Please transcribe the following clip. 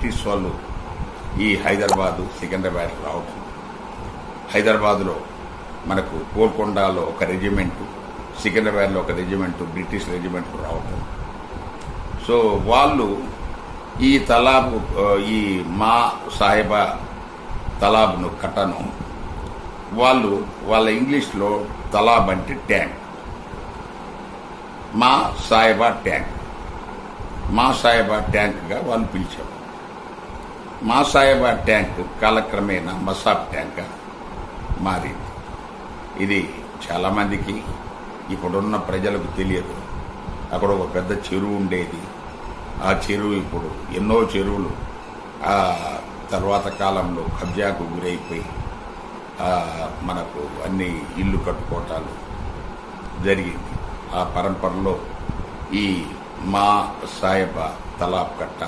British వాళ్ళు ఈ హైదరాబాదు సికింద్రాబాద్ రావటం, హైదరాబాదులో మనకు గోల్కొండలో ఒక రెజిమెంటు, సికింద్రాబాద్లో ఒక రెజిమెంటు, బ్రిటిష్ రెజిమెంట్ రావటం. సో వాళ్ళు ఈ తలాబు, ఈ మా సాహెబా తలాబ్ను కట్టను వాళ్ళు వాళ్ళ ఇంగ్లీష్లో తలాబ్ అంటే ట్యాంక్, మా సాహెబా ట్యాంక్, మా సాహెబా ట్యాంక్గా వాళ్ళు పిలిచారు. మా సాహెబా ట్యాంక్ కాలక్రమేణా మసాబ్ ట్యాంక్గా మారింది. ఇది చాలామందికి ఇప్పుడున్న ప్రజలకు తెలియదు. అక్కడ ఒక పెద్ద చెరువు ఉండేది. ఆ చెరువు ఇప్పుడు ఎన్నో చెరువులు ఆ తర్వాత కాలంలో కబ్జాకు గురైపోయి మనకు అన్ని ఇల్లు కట్టుకోవటాలు జరిగింది. ఆ పరంపరలో ఈ మా సాహెబా తలాబ్ కట్ట